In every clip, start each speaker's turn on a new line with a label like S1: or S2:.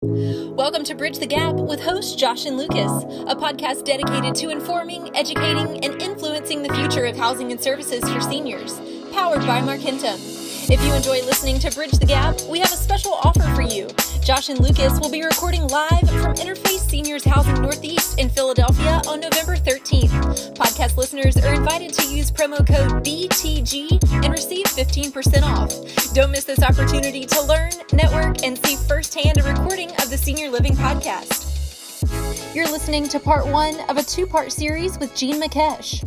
S1: Welcome to Bridge the Gap with hosts Josh and Lucas, a podcast dedicated to informing, educating, and influencing the future of housing and services for seniors, powered by Markentum. If you enjoy listening to Bridge the Gap, we have a special offer for you. Josh and Lucas will be recording live from Interface Seniors Housing Northeast in Philadelphia on November 13th. Podcast listeners are invited to use promo code BTG and receive 15% off. Don't miss this opportunity to learn, network, and see firsthand a recording of the Senior Living Podcast. You're listening to part one of a two-part series with Gene Makesh.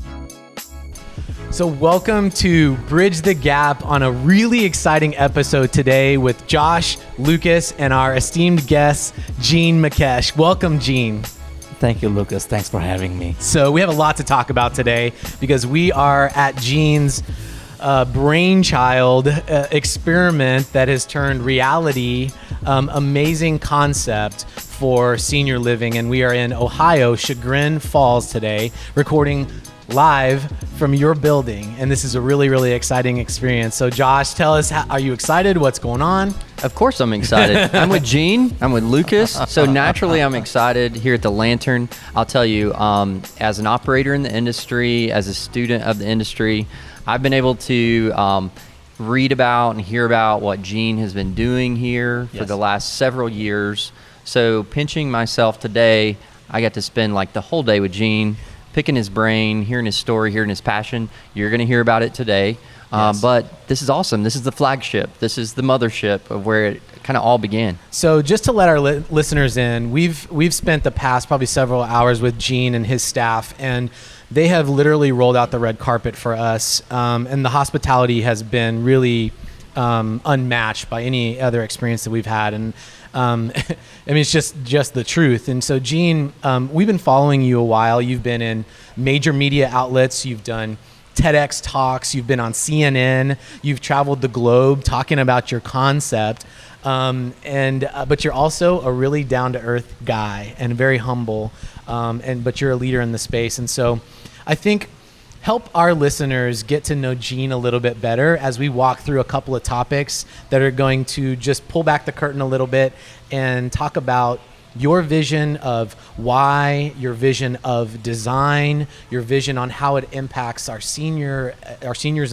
S2: So welcome to Bridge the Gap on a really exciting episode today with Josh, Lucas, and our esteemed guest, Gene Makesh. Welcome, Gene.
S3: Thank you, Lucas. Thanks for having me.
S2: So we have a lot to talk about today because we are at Gene's brainchild experiment that has turned reality, amazing concept for senior living. And we are in Ohio, Chagrin Falls today, recording live from your building, and this is a really, really exciting experience. So Josh, tell us, are you excited? What's going on?
S4: Of course I'm excited. I'm with Gene, I'm with Lucas, so naturally I'm excited here at the Lantern. I'll tell you, as an operator in the industry, as a student of the industry, I've been able to read about and hear about what Gene has been doing here for the last several years. So pinching myself today, I got to spend like the whole day with Gene, picking his brain, hearing his story, hearing his passion. You're going to hear about it today. But this is awesome. This is the flagship. This is the mothership of where it kind of all began.
S2: So just to let our listeners in, we've spent the past probably several hours with Gene and his staff, and they have literally rolled out the red carpet for us. And the hospitality has been really unmatched by any other experience that we've had. And I mean, it's just the truth. And so, Gene, we've been following you a while. You've been in major media outlets. You've done TEDx talks. You've been on CNN. You've traveled the globe talking about your concept. But you're also a really down-to-earth guy and very humble. But you're a leader in the space. And so, I think help our listeners get to know Gene a little bit better as we walk through a couple of topics that are going to just pull back the curtain a little bit and talk about your vision of why, your vision of design, your vision on how it impacts our seniors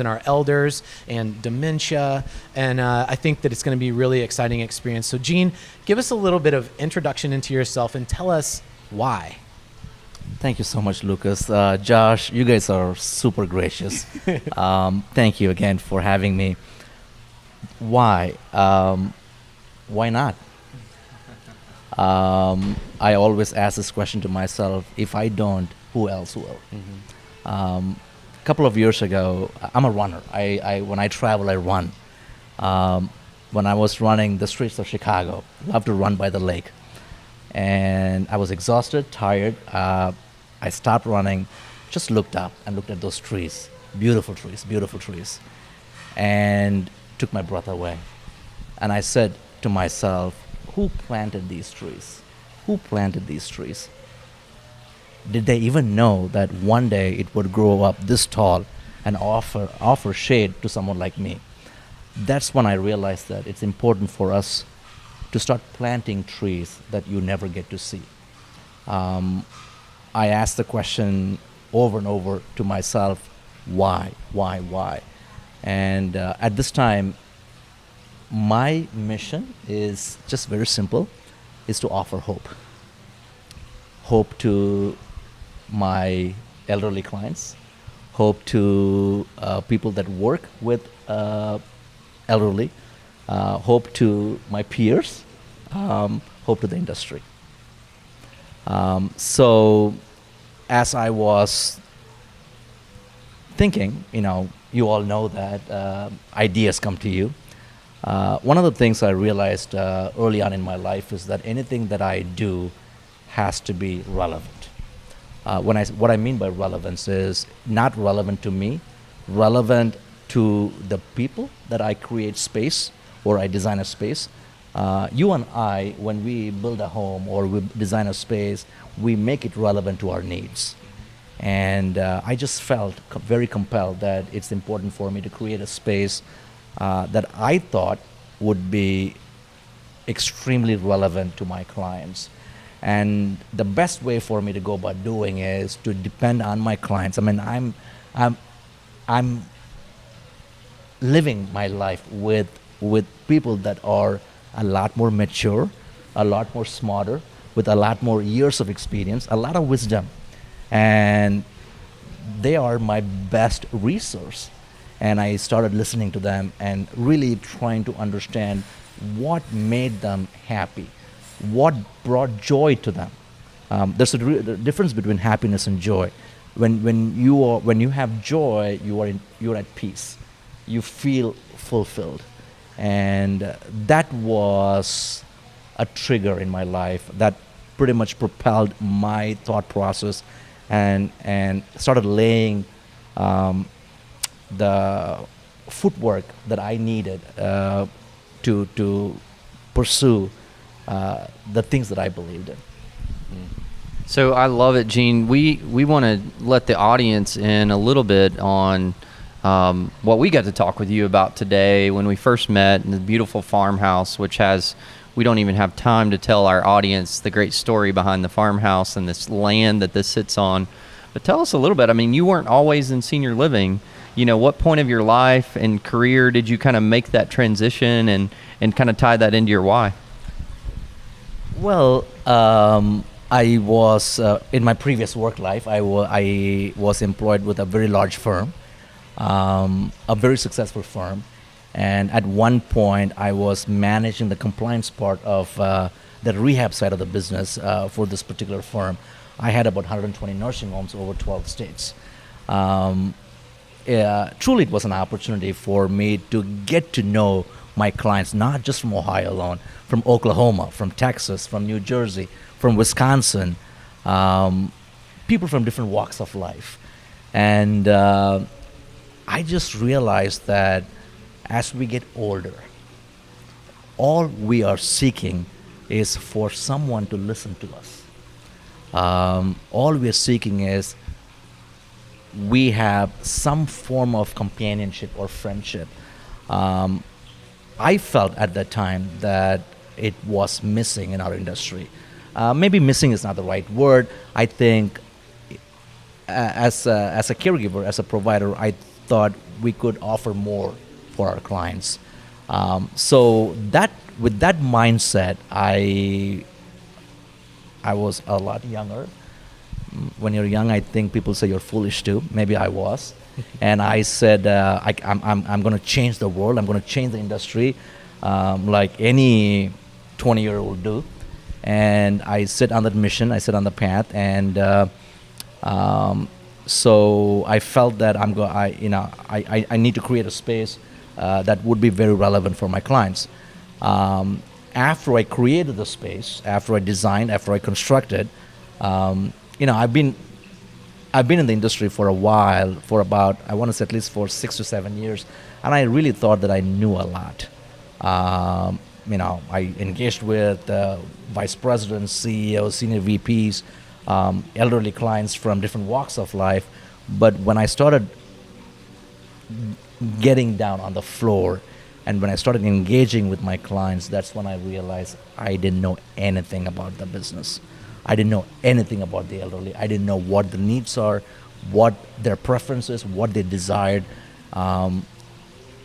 S2: and our elders and dementia. And I think that it's going to be a really exciting experience. So Gene, give us a little bit of introduction into yourself and tell us why.
S3: Thank you so much, Lucas. Josh, you guys are super gracious. Thank you again for having me. Why? Why not? I always ask this question to myself, if I don't, who else will? A couple of years ago, I'm a runner. When I travel, I run. When I was running the streets of Chicago, I love to run by the lake. And I was exhausted, tired. I stopped running, just looked up and looked at those trees, beautiful trees, and took my breath away. And I said to myself, who planted these trees? Who planted these trees? Did they even know that one day it would grow up this tall and offer shade to someone like me? That's when I realized that it's important for us to start planting trees that you never get to see. I asked the question over and over to myself, why? And at this time, my mission is just very simple, is to offer hope. Hope to my elderly clients, hope to people that work with elderly, hope to my peers, hope to the industry. So as I was thinking, you all know that ideas come to you. One of the things I realized early on in my life is that anything that I do has to be relevant. What I mean by relevance is not relevant to me, relevant to the people that I create space or I design a space. You and I, when we build a home or we design a space, we make it relevant to our needs. And I just felt very compelled that it's important for me to create a space that I thought would be extremely relevant to my clients. And the best way for me to go about doing is to depend on my clients. I mean, I'm living my life with people that are a lot more mature, a lot more smarter, with a lot more years of experience, a lot of wisdom, and they are my best resource. And I started listening to them and really trying to understand what made them happy, what brought joy to them. There's a difference between happiness and joy. When you have joy, you're at peace. You feel fulfilled, and that was a trigger in my life that pretty much propelled my thought process, and started laying the footwork that I needed to pursue the things that I believed in.
S4: So I love it, Gene. We want to let the audience in a little bit on what we got to talk with you about today when we first met in the beautiful farmhouse, which has, we don't even have time to tell our audience the great story behind the farmhouse and this land that this sits on. But tell us a little bit. I mean, you weren't always in senior living. You know, what point of your life and career did you kind of make that transition and kind of tie that into your why?
S3: Well, I was in my previous work life. I was employed with a very large firm, a very successful firm, and at one point I was managing the compliance part of the rehab side of the business for this particular firm. I had about 120 nursing homes over 12 states. Truly, it was an opportunity for me to get to know my clients, not just from Ohio alone, from Oklahoma, from Texas, from New Jersey, from Wisconsin, people from different walks of life. And I just realized that as we get older, all we are seeking is for someone to listen to us. All we are seeking is we have some form of companionship or friendship. I felt at that time that it was missing in our industry. Maybe missing is not the right word. I think as a caregiver, as a provider, I thought we could offer more for our clients. So that with that mindset, I was a lot younger. When you're young, I think people say you're foolish too. Maybe I was. And I said, I'm going to change the world. I'm going to change the industry like any 20-year-old will do. And I set on that mission. I set on the path. And so I felt that I need to create a space that would be very relevant for my clients. After I created the space, after I designed, after I constructed, I've been in the industry for a while, for about, I want to say at least for 6 to 7 years, and I really thought that I knew a lot. I engaged with vice presidents, CEOs, senior VPs, elderly clients from different walks of life. But when I started getting down on the floor and when I started engaging with my clients, that's when I realized I didn't know anything about the business. I didn't know anything about the elderly. I didn't know what the needs are, what their preferences, what they desired.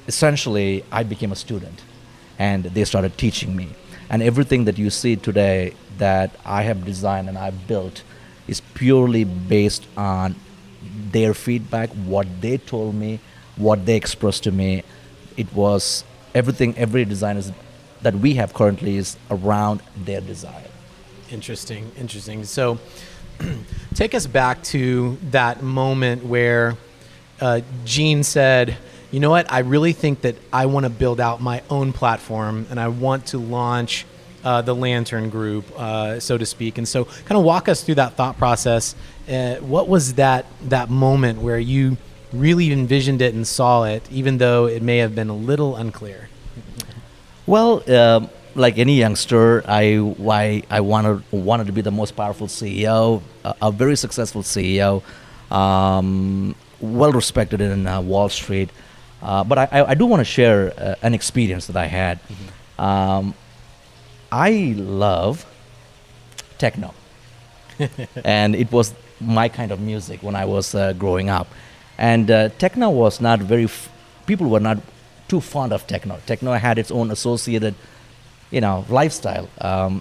S3: Essentially, I became a student, and they started teaching me. And everything that you see today that I have designed and I've built is purely based on their feedback, what they told me, what they expressed to me. It was everything, every design that we have currently is around their desire.
S2: Interesting. So take us back to that moment where Gene said, you know what, I really think that I want to build out my own platform and I want to launch the Lantern Group, so to speak. And so kind of walk us through that thought process. What was that moment where you really envisioned it and saw it, even though it may have been a little unclear?
S3: Well, like any youngster, I wanted to be the most powerful CEO, a very successful CEO, well respected in Wall Street. But I do want to share an experience that I had. I love techno. And it was my kind of music when I was growing up. And techno was not people were not too fond of techno. Techno had its own associated, lifestyle. But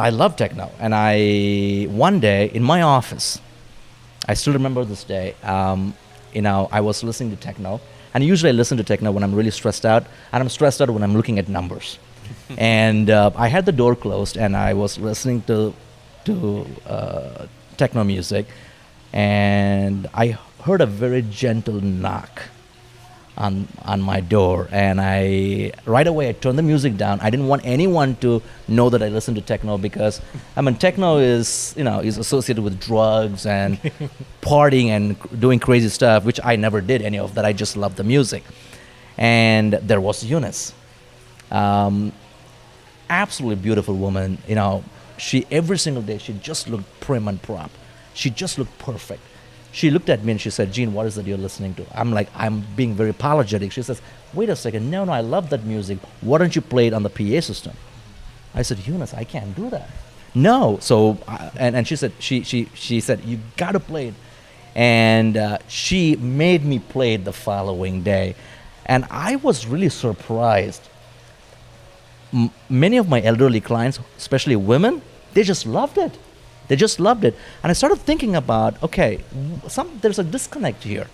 S3: I love techno. And one day in my office, I still remember this day, I was listening to techno. And usually I listen to techno when I'm really stressed out. And I'm stressed out when I'm looking at numbers. And I had the door closed, and I was listening to techno music, and I heard a very gentle knock on my door, and right away I turned the music down. I didn't want anyone to know that I listened to techno, because techno is associated with drugs and partying and doing crazy stuff, which I never did any of that. I just loved the music. And there was Eunice. Absolutely beautiful woman. She every single day she just looked prim and prop. She just looked perfect. She looked at me and she said, "Gene, what is it you're listening to?" I'm being very apologetic. She says, "Wait a second, no, I love that music. Why don't you play it on the PA system?" I said, "Eunice, I can't do that." No. So and she said she said, "You got to play it." And she made me play it the following day, and I was really surprised. Many of my elderly clients, especially women, they just loved it. They just loved it. And I started thinking about, okay, there's a disconnect here.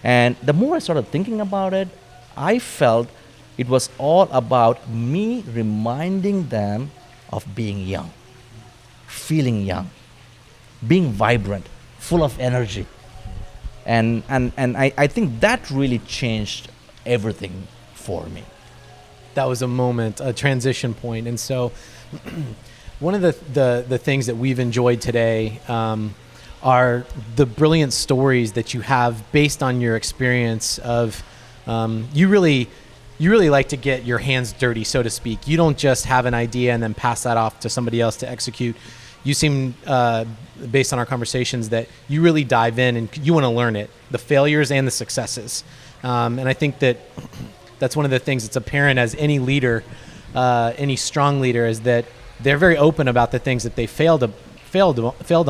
S3: And the more I started thinking about it, I felt it was all about me reminding them of being young, feeling young, being vibrant, full of energy. And I think that really changed everything for me.
S2: That was a moment, a transition point. And so one of the things that we've enjoyed today are the brilliant stories that you have based on your experience of you really like to get your hands dirty, so to speak. You don't just have an idea and then pass that off to somebody else to execute. You seem, based on our conversations, that you really dive in and you want to learn it, the failures and the successes. And I think that's one of the things that's apparent as any leader, any strong leader, is that they're very open about the things that they failed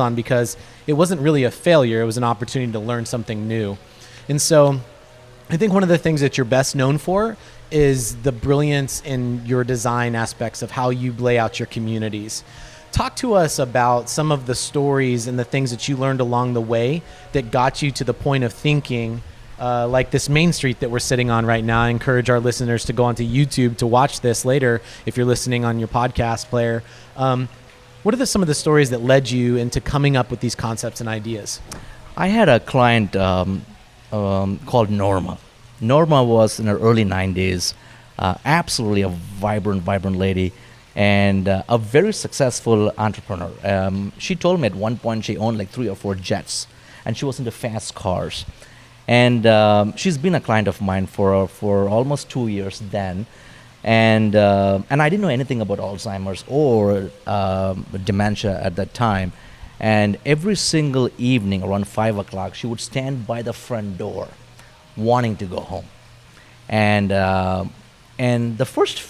S2: on, because it wasn't really a failure. It was an opportunity to learn something new. And so I think one of the things that you're best known for is the brilliance in your design aspects of how you lay out your communities. Talk to us about some of the stories and the things that you learned along the way that got you to the point of thinking like this main street that we're sitting on right now. I encourage our listeners to go onto YouTube to watch this later if you're listening on your podcast player. What are some of the stories that led you into coming up with these concepts and ideas?
S3: I had a client called Norma. Norma was in her early 90s, absolutely a vibrant lady, and a very successful entrepreneur. She told me at one point she owned like 3 or 4 jets, and she was into fast cars. And she's been a client of mine for almost 2 years then. And I didn't know anything about Alzheimer's or dementia at that time. And every single evening around 5 o'clock, she would stand by the front door wanting to go home. And the first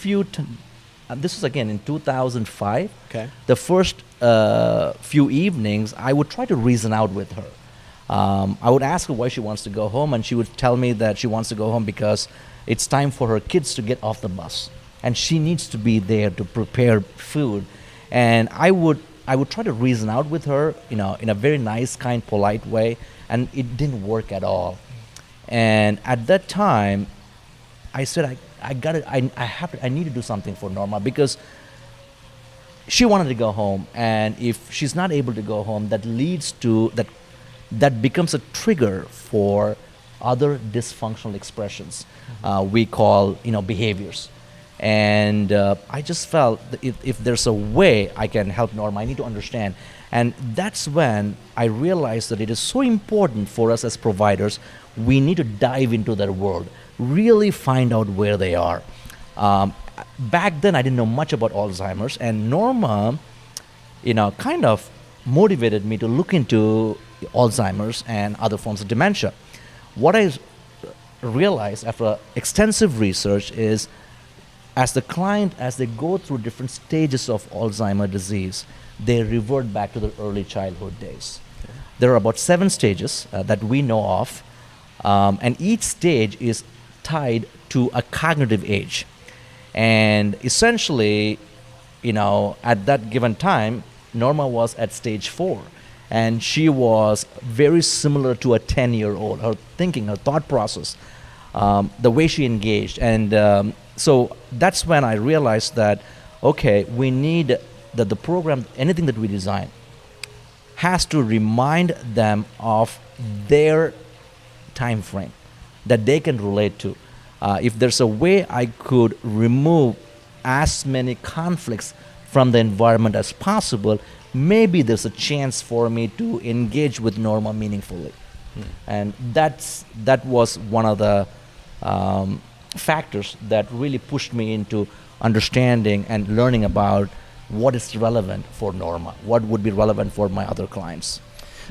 S3: this was again in 2005.
S2: Okay.
S3: The first few evenings, I would try to reason out with her. I would ask her why she wants to go home, and she would tell me that she wants to go home because it's time for her kids to get off the bus, and she needs to be there to prepare food. And I would try to reason out with her, in a very nice, kind, polite way, and it didn't work at all. And at that time, I said, I need to do something for Norma, because she wanted to go home, and if she's not able to go home, that becomes a trigger for other dysfunctional expressions we call behaviors. And I just felt that if there's a way I can help Norma, I need to understand. And that's when I realized that it is so important for us as providers. We need to dive into their world, really find out where they are. Back then I didn't know much about Alzheimer's, and Norma kind of motivated me to look into Alzheimer's and other forms of dementia. What I realized after extensive research is, as the client, as they go through different stages of Alzheimer's disease, they revert back to their early childhood days. There are about 7 stages that we know of, and each stage is tied to a cognitive age. And essentially, at that given time, Norma was at stage 4, and she was very similar to a 10-year-old. Her thinking, her thought process, the way she engaged. And so that's when I realized that, okay, we need that the program, anything that we design, has to remind them of their time frame that they can relate to. If there's a way I could remove as many conflicts from the environment as possible, maybe there's a chance for me to engage with Norma meaningfully. And that was one of the factors that really pushed me into understanding and learning about what is relevant for Norma, what would be relevant for my other clients.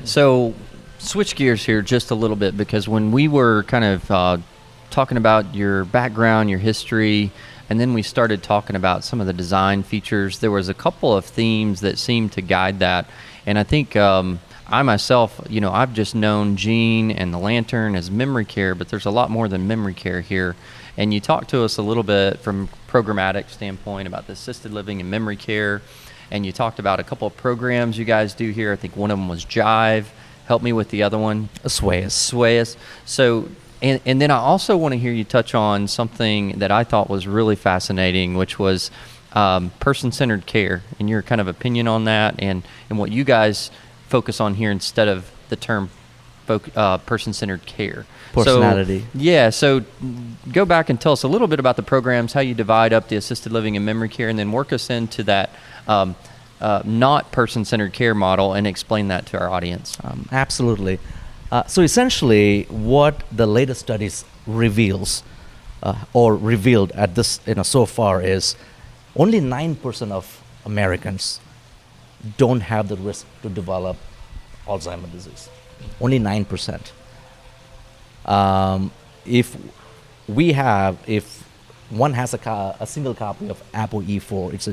S4: So switch gears here just a little bit, because when we were kind of talking about your background, your history, and then we started talking about some of the design features, there was a couple of themes that seemed to guide that. And I think I myself, I've just known Gene and the Lantern as memory care, but there's a lot more than memory care here. And you talked to us a little bit from programmatic standpoint about the assisted living and memory care, and you talked about a couple of programs you guys do here. I think one of them was Jive. Help me with the other one. Swayus. So, and then I also want to hear you touch on something that I thought was really fascinating, which was person-centered care, and your kind of opinion on that, and what you guys focus on here instead of the term person-centered care.
S3: Personality.
S4: So go back and tell us a little bit about the programs, how you divide up the assisted living and memory care, and then work us into that not person-centered care model and explain that to our audience.
S3: Absolutely. So essentially, what the latest studies reveals or revealed at this, so far is only 9% of Americans don't have the risk to develop Alzheimer's disease. Only 9%. If one has a single copy of ApoE4, it's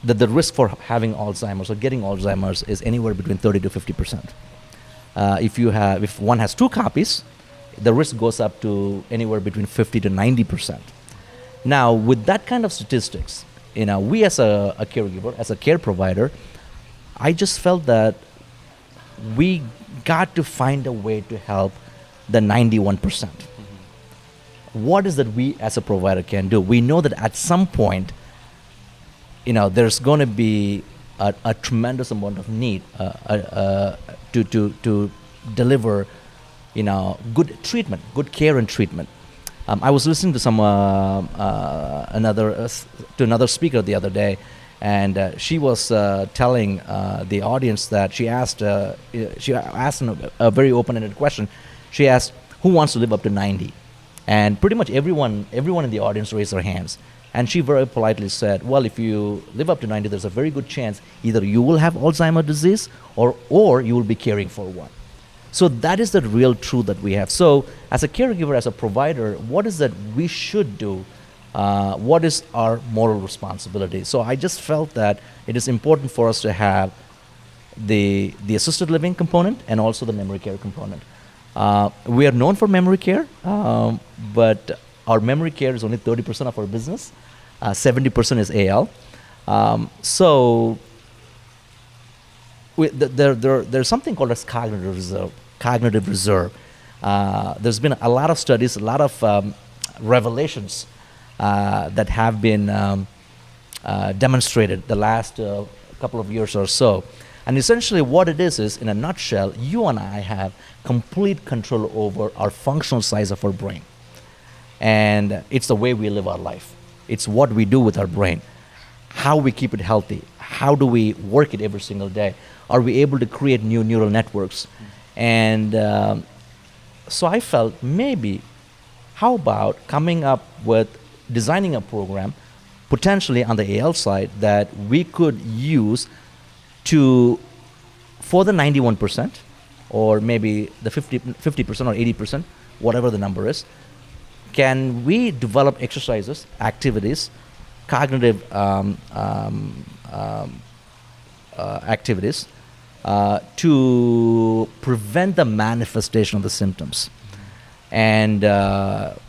S3: the risk for having Alzheimer's or getting Alzheimer's is anywhere between 30 to 50%. If one has 2 copies, the risk goes up to anywhere between 50 to 90%. Now, with that kind of statistics, we as a caregiver, as a care provider, I just felt that we got to find a way to help the 91%. Mm-hmm. What is that we as a provider can do? We know that at some point, there's going to be a tremendous amount of need to deliver, good treatment, good care and treatment. I was listening to another speaker the other day, and she was telling the audience that she asked a very open-ended question. She asked, "Who wants to live up to 90?" And pretty much everyone in the audience raised their hands. And she very politely said, "Well, if you live up to 90, there's a very good chance either you will have Alzheimer's disease or you will be caring for one." So that is the real truth that we have. So as a caregiver, as a provider, what is that we should do? What is our moral responsibility? So I just felt that it is important for us to have the assisted living component and also the memory care component. We are known for memory care, but our memory care is only 30% of our business. 70% is AL. There's something called as cognitive reserve. There's been a lot of studies, a lot of revelations that have been demonstrated the last couple of years or so. And essentially what it is in a nutshell, you and I have complete control over our functional size of our brain. And it's the way we live our life. It's what we do with our brain, how we keep it healthy, how do we work it every single day. Are we able to create new neural networks? And so I felt maybe, how about coming up with designing a program, potentially on the AL side, that we could use for the 91%, or maybe the 50% or 80%, whatever the number is, can we develop exercises, activities, cognitive activities to prevent the manifestation of the symptoms? And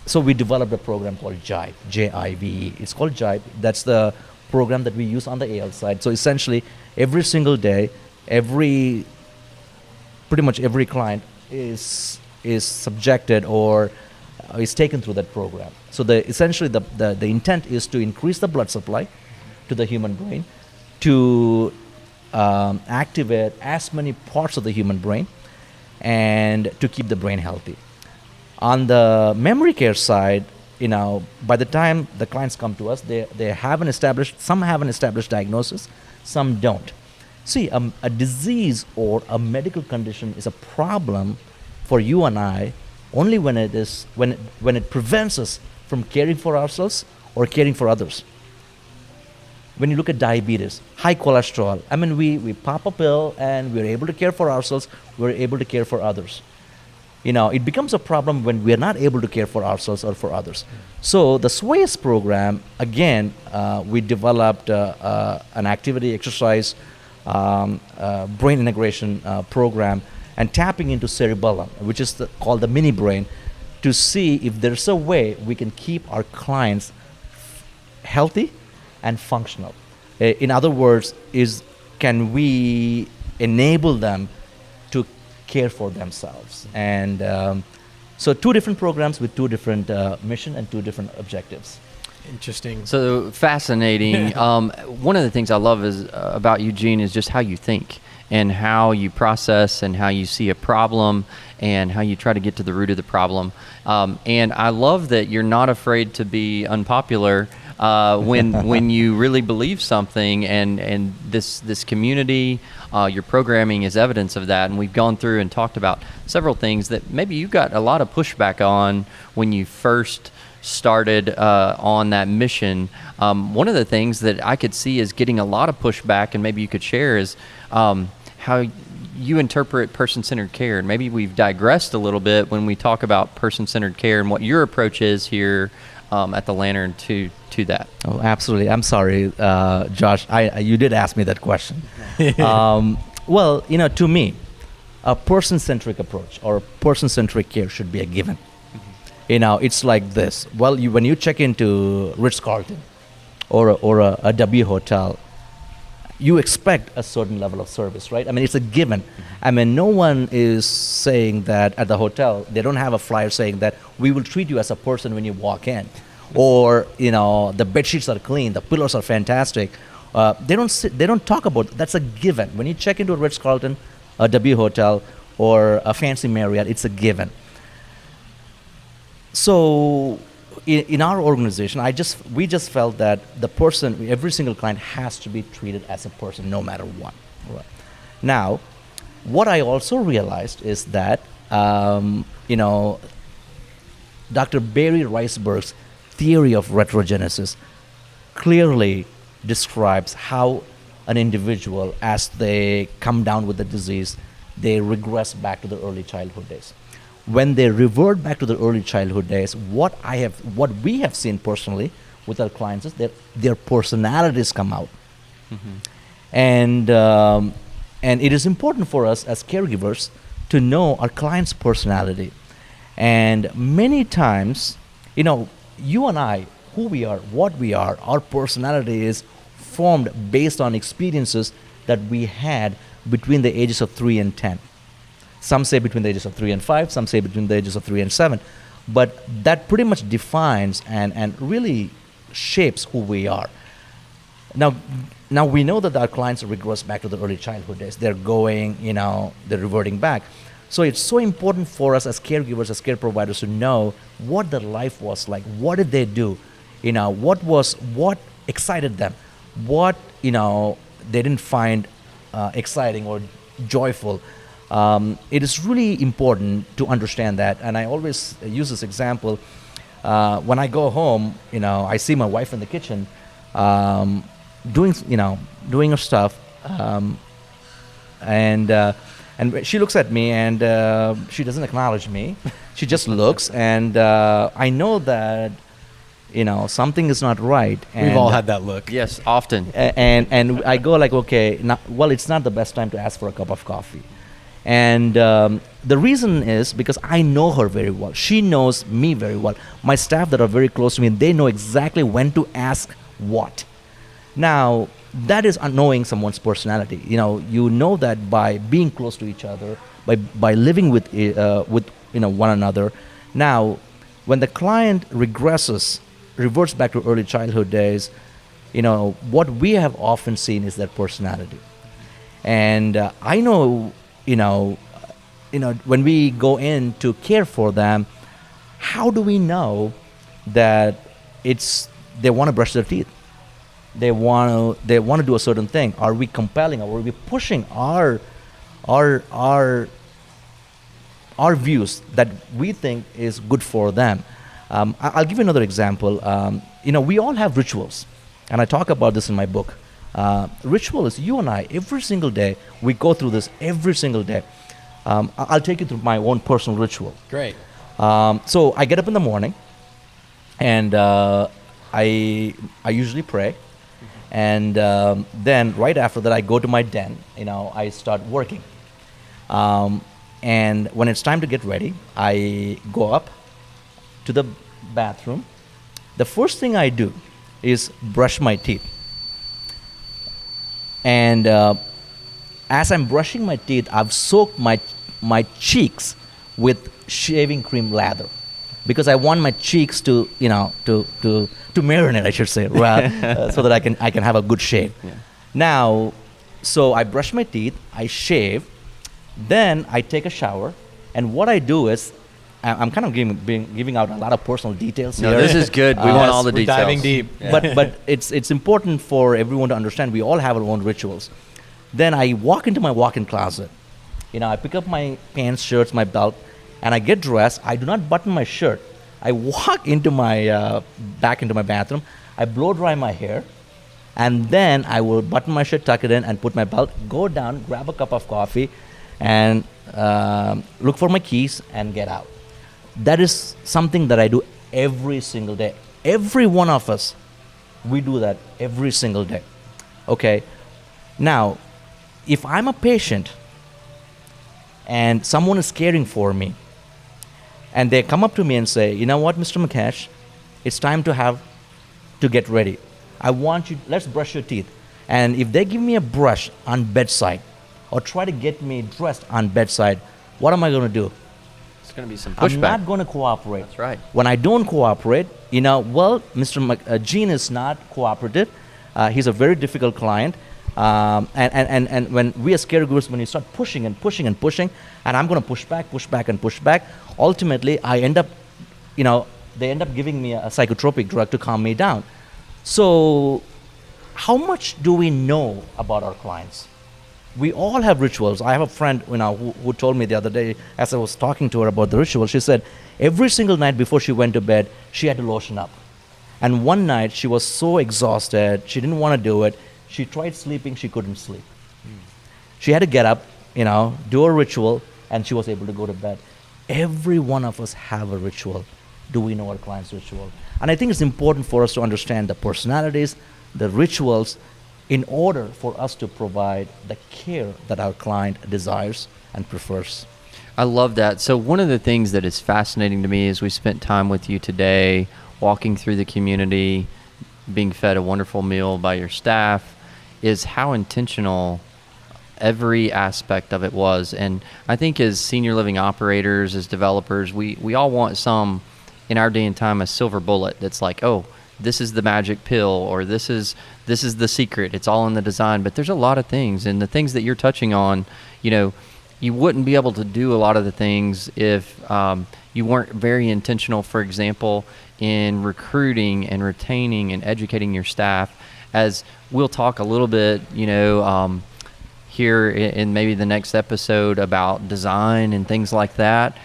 S3: so we developed a program called JIVE, J-I-V-E. It's called JIVE. That's the program that we use on the AL side. So essentially, every single day, pretty much every client is subjected or is taken through that program. So essentially the intent is to increase the blood supply to the human brain, to activate as many parts of the human brain, and to keep the brain healthy. On the memory care side, by the time the clients come to us, some have an established diagnosis, some don't. See, a disease or a medical condition is a problem for you and I only when it prevents us from caring for ourselves or caring for others. When you look at diabetes, high cholesterol, we pop a pill and we're able to care for ourselves, we're able to care for others. It becomes a problem when we're not able to care for ourselves or for others. So the SWAYS program, again, we developed an activity, exercise, brain integration program, and tapping into cerebellum, which is called the mini brain, to see if there's a way we can keep our clients healthy and functional. In other words, can we enable them to care for themselves? And so 2 different programs with 2 different mission and 2 different objectives.
S2: Interesting.
S4: So fascinating. One of the things I love about Eugene is just how you think and how you process and how you see a problem and how you try to get to the root of the problem. And I love that you're not afraid to be unpopular when you really believe something, and this community, your programming is evidence of that. And we've gone through and talked about several things that maybe you got a lot of pushback on when you first started on that mission. One of the things that I could see is getting a lot of pushback, and maybe you could share, is how you interpret person-centered care. And maybe we've digressed a little bit when we talk about person-centered care and what your approach is here at the Lantern to that.
S3: Oh, absolutely. I'm sorry, Josh. You did ask me that question. Well, to me, a person-centric approach or person-centric care should be a given. It's like this. Well, when you check into Ritz-Carlton or a W hotel, you expect a certain level of service, right? It's a given. No one is saying that at the hotel, they don't have a flyer saying that we will treat you as a person when you walk in. Or, the bed sheets are clean, the pillows are fantastic. They don't talk about, that's a given. When you check into a Ritz-Carlton, a W hotel, or a fancy Marriott, it's a given. So in our organization, we just felt that every single client has to be treated as a person no matter what. Right. Now, what I also realized is that, Dr. Barry Riceberg's theory of retrogenesis clearly describes how an individual, as they come down with the disease, they regress back to their early childhood days. When they revert back to their early childhood days, what we have seen personally with our clients is that their personalities come out. And it is important for us as caregivers to know our client's personality. And many times, you and I, who we are, what we are, our personality is formed based on experiences that we had between the ages of 3 and 10. Some say between the ages of 3 and 5, some say between the ages of 3 and 7. But that pretty much defines and really shapes who we are. Now we know that our clients regress back to the early childhood days. They're they're reverting back. So it's so important for us as caregivers, as care providers, to know what their life was like. What did they do? What excited them? What, they didn't find exciting or joyful. It is really important to understand that, and I always use this example. When I go home, I see my wife in the kitchen doing her stuff, and And she looks at me, and she doesn't acknowledge me. She just looks, and I know that something is not right. And
S2: We've all had that look.
S4: Yes, often.
S3: and I go like, okay, well, it's not the best time to ask for a cup of coffee. And the reason is because I know her very well. She knows me very well. My staff that are very close to me, they know exactly when to ask what. Now, that is knowing someone's personality. You know that by being close to each other, by living with one another. Now, when the client reverts back to early childhood days, what we have often seen is their personality. And I know, when we go in to care for them, how do we know that they want to brush their teeth? They want to do a certain thing. Are we compelling, or are we pushing our views that we think is good for them? I'll give you another example. We all have rituals, and I talk about this in my book. Ritual is you and I, every single day, we go through this every single day. I'll take you through my own personal ritual.
S2: Great.
S3: So I get up in the morning, and I usually pray. And then right after that, I go to my den. I start working. And when it's time to get ready, I go up to the bathroom. The first thing I do is brush my teeth. And as I'm brushing my teeth, I've soaked my cheeks with shaving cream lather, because I want my cheeks to marinate, I should say, so that I can have a good shave.
S4: Yeah.
S3: Now, so I brush my teeth, I shave, then I take a shower, and what I do is, I'm kind of giving out a lot of personal details here.
S4: No, this is good. We want all the
S2: we're
S4: details.
S2: diving deep.
S3: Yeah. But it's important for everyone to understand we all have our own rituals. Then I walk into my walk-in closet. I pick up my pants, shirts, my belt, and I get dressed. I do not button my shirt. I walk into back into my bathroom. I blow dry my hair, and then I will button my shirt, tuck it in, and put my belt, go down, grab a cup of coffee, and look for my keys and get out. That is something that I do every single day. Every one of us, we do that every single day. Okay? Now, if I'm a patient and someone is caring for me, and they come up to me and say, you know what, Mr. Makesh, it's time to get ready. I want you, let's brush your teeth. And if they give me a brush on bedside, or try to get me dressed on bedside, what am I going to do?
S4: It's going to be some pushback.
S3: I'm not going to cooperate.
S4: That's right.
S3: When I don't cooperate, Mr. Gene is not cooperative. He's a very difficult client. And when we as caregivers, when you start pushing and pushing and pushing, and I'm going to push back, ultimately I end up, they end up giving me a psychotropic drug to calm me down. So how much do we know about our clients? We all have rituals. I have a friend who told me the other day, as I was talking to her about the ritual, she said every single night before she went to bed, she had to lotion up. And one night she was so exhausted, she didn't want to do it. She tried sleeping, she couldn't sleep. She had to get up, do a ritual, and she was able to go to bed. Every one of us have a ritual. Do we know our client's ritual? And I think it's important for us to understand the personalities, the rituals, in order for us to provide the care that our client desires and prefers.
S4: I love that. So one of the things that is fascinating to me as we spent time with you today, walking through the community, being fed a wonderful meal by your staff, is how intentional every aspect of it was. And I think as senior living operators, as developers, we all want some, in our day and time, a silver bullet that's like, oh, this is the magic pill, or this is the secret. It's all in the design. But there's a lot of things, and the things that you're touching on, you wouldn't be able to do a lot of the things if you weren't very intentional, for example, in recruiting and retaining and educating your staff. As we'll talk a little bit, here in maybe the next episode about design and things like that.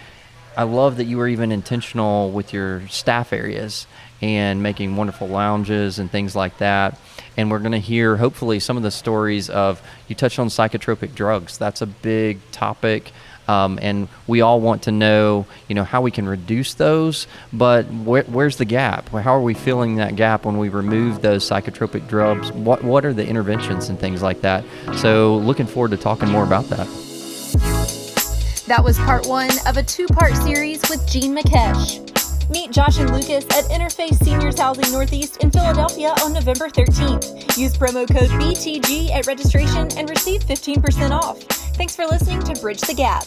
S4: I love that you were even intentional with your staff areas and making wonderful lounges and things like that. And we're going to hear, hopefully, some of the stories of, you touched on psychotropic drugs. That's a big topic. And we all want to know, how we can reduce those, but where's the gap? How are we filling that gap when we remove those psychotropic drugs? What are the interventions and things like that? So looking forward to talking more about that.
S1: That was part 1 of a 2-part series with Gene Makesh. Meet Josh and Lucas at Interface Seniors Housing Northeast in Philadelphia on November 13th. Use promo code BTG at registration and receive 15% off. Thanks for listening to Bridge the Gap.